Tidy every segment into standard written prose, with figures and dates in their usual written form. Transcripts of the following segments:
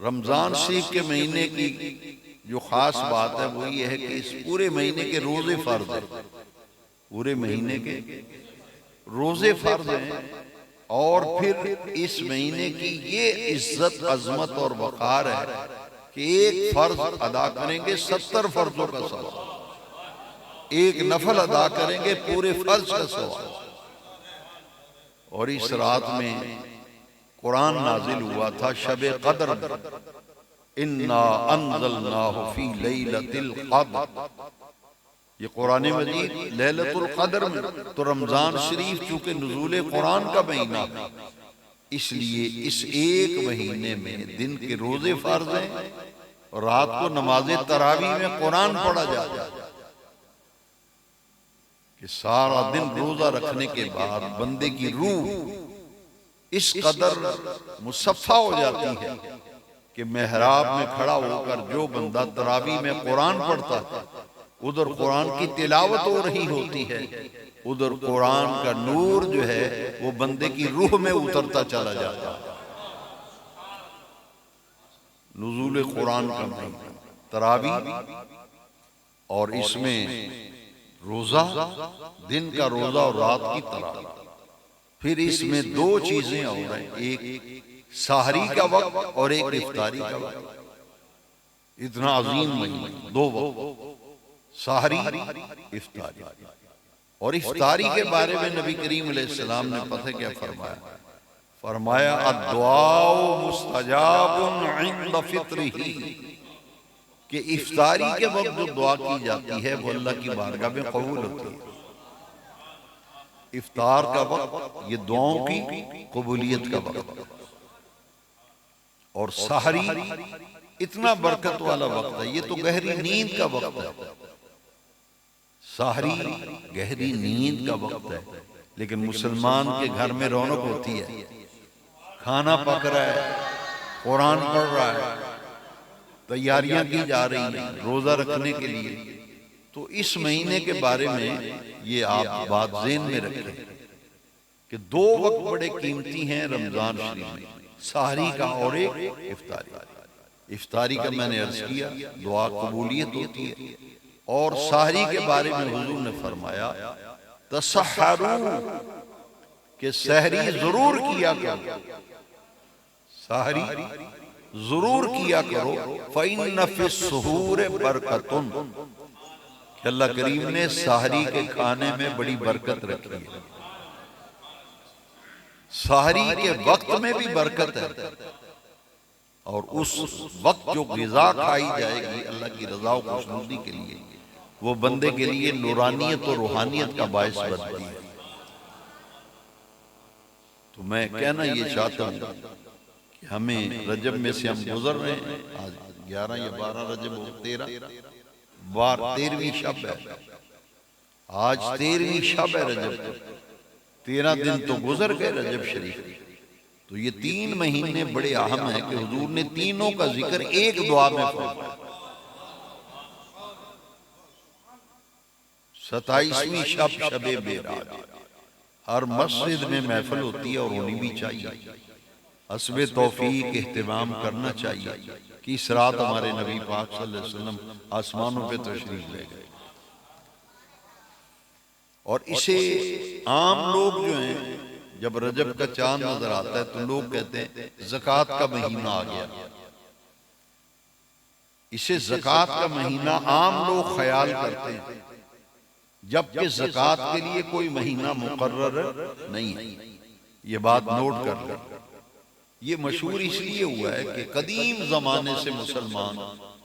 रमजान शरीफ के महीने की जो खास बात है वो ये है कि इस पूरे महीने के रोजे फर्ज हैं, पूरे महीने के रोजे फर्ज हैं। और फिर इस महीने की ये इज्जत अजमत और वक़ार है कि एक फर्ज अदा करेंगे 70 फर्जों का सवाब, एक नफल अदा करेंगे पूरे फर्ज का सवाब। और इस रात में कुरान नाजिल हुआ था शबे कद्र, इन्ना अंज़लनाहु फी लैलतिल क़द्र। ये कुरान मजीद लैलतुल क़द्र में, तो रमजान शरीफ चूंकि नुज़ूल कुरान का महीना है, इसलिए इस एक महीने में दिन के रोजे फर्ज हैं और रात को नमाज तरावी में कुरान पढ़ा जाता है कि सारा दिन रोजा रखने के बाद बंदे की रूह इस कदर मुसफ़ा हो जाती है कि मेहराब में खड़ा होकर जो बंदा तरावी में कुरान पढ़ता है, उधर कुरान की तिलावत हो रही होती है, उधर कुरान का नूर जो है वो बंदे की रूह में उतरता चला जाता है। नुज़ूल कुरान का महीना तरावी, और इसमें रोजा, दिन का रोजा और रात की तरावी। फिर इसमें दो चीजें और हैं, एक सहरी का वक्त और एक इफ्तारी का वक्त। इतना अजीम महीना, दो वक्त, सहरी इफ्तारी। और इफ्तारी के बारे में नबी करीम अलैहिस्सलाम ने पता क्या फरमाया? फरमाया अद्दुआउ मुस्तजाबुन इंद फित्रिही, कि इफ्तारी के वक्त जो दुआ की जाती है वो अल्लाह की बारगाह में कबूल होती है। इफ्तार का वक्त ये दुआओं की कबूलियत का वक्त, और सहरी इतना बरकत वाला वक्त है, ये तो गहरी नींद का वक्त है। सहरी गहरी नींद का वक्त है, लेकिन मुसलमान के घर में रौनक होती है, खाना पक रहा है, कुरान पढ़ रहा है, तैयारियां की जा रही हैं रोजा रखने के लिए। तो इस महीने के बारे में ये आप बात ज़हन में रखें कि दो वक्त बड़े कीमती हैं रमजान शरीफ में, सहरी का और एक इफ्तारी। इफ्तारी का मैंने अर्ज किया दुआ कबूलियत होती है, और सहरी के बारे में हुजूर ने फरमाया तसहरू, कि सहरी जरूर किया करो, सहरी जरूर किया करो। फ़इन्न फ़िस्सुहूर बरकतुन, कि अल्लाह करीम ने सहरी के खाने में बड़ी बरकत रखी है। सहरी के वक्त में भी बरकत है, और उस वक्त जो ग़िज़ा खाई जाएगी अल्लाह की रज़ा और खुशनुदी के लिए, वो बंदे के लिए नूरानियत और रूहानियत का बायस बनती है। तो मैं कहना ये चाहता हूँ कि हमें रजब में से हम गुजर रहे हैं, आज 11 या 12 रजब हो, 13वीं शब है, आज 13वीं शब है रजब। 13 दिन तो गुजर गए रजब शरीफ। तो ये 3 महीने बड़े अहम हैं कि हुजूर ने तीनों का जिक्र एक दुआ में फरमाया। 27वीं शब शबे बेरात, हर मस्जिद में महफिल होती है और होनी भी चाहिए। हस्बे तौफीक एहतमाम करना चाहिए कि इस रात हमारे नबी पाक सल्लल्लाहु अलैहि वसल्लम आसमानों पे तशरीफ ले गए। और इसे आम लोग जो हैं, जब रजब का चांद नजर आता है तो लोग कहते हैं ज़कात का महीना आ गया। इसे ज़कात का महीना आम लोग ख्याल करते हैं, जबकि ज़कात के लिए कोई महीना मुकर्रर नहीं है। ये बात नोट कर लो। ये मशहूर इसलिए हुआ है कि कदीम जमाने से मुसलमान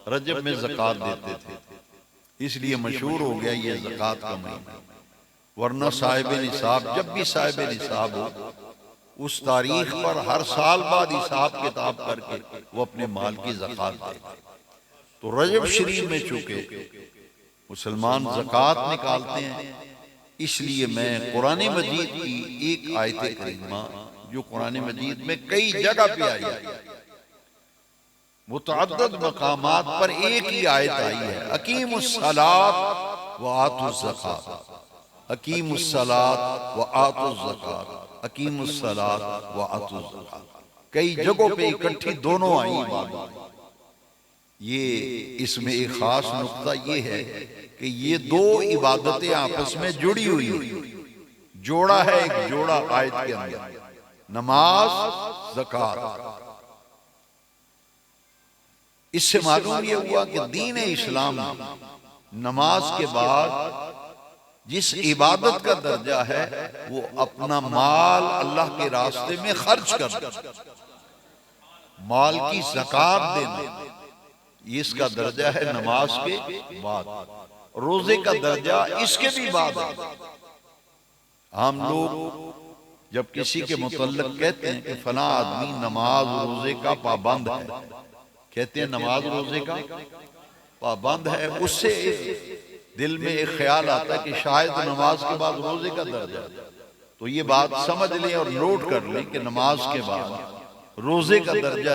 रजब में ज़कात देते थे, इसलिए मशहूर हो गया ये ज़कात का महीना। वरना साहिब निसाब, जब भी साहिब निसाब हो उस तारीख पर हर साल बाद हिसाब किताब करके वो अपने माल की ज़कात देते। तो रजब शरीफ में चूंकि मुसलमान ज़कात निकालते हैं, इसलिए मैं कुरान मजीद की एक आयत करीमा जो कुरान मजीद में कई जगह पे आई है, मुतअद्दिद मकामात पर एक ही आयत आई है, अकीमुस्सलात व आतुज़्ज़कात, अकीमुस्सलात व आतुज़्ज़कात, अकीमुस्सलात व आतुज़्ज़कात। कई जगहों पे इकट्ठी दोनों आई इबादत। ये इसमें एक खास नुक्ता ये है कि ये दो इबादतें आपस में जुड़ी हुई हैं। जोड़ा है एक जोड़ा आयत के अंदर, नमाज ज़कात। इससे मालूम ये हुआ कि दीन इस्लाम नमाज के बाद जिस इबादत का दर्जा है वो अपना माल अल्लाह के रास्ते में खर्च करना, माल की ज़कात देना, इसका दर्जा है नमाज के बाद। रोजे का दर्जा इसके भी बाद है। हम लोग जब किसी के मुतल्लिक कहते हैं कि फला आदमी नमाज रोजे का पाबंद है, कहते हैं नमाज रोजे का पाबंद है, उससे दिल में एक ख्याल आता है कि शायद नमाज के बाद रोजे का दर्जा। तो ये बात समझ लें और नोट कर लें कि नमाज के बाद रोजे का दर्जा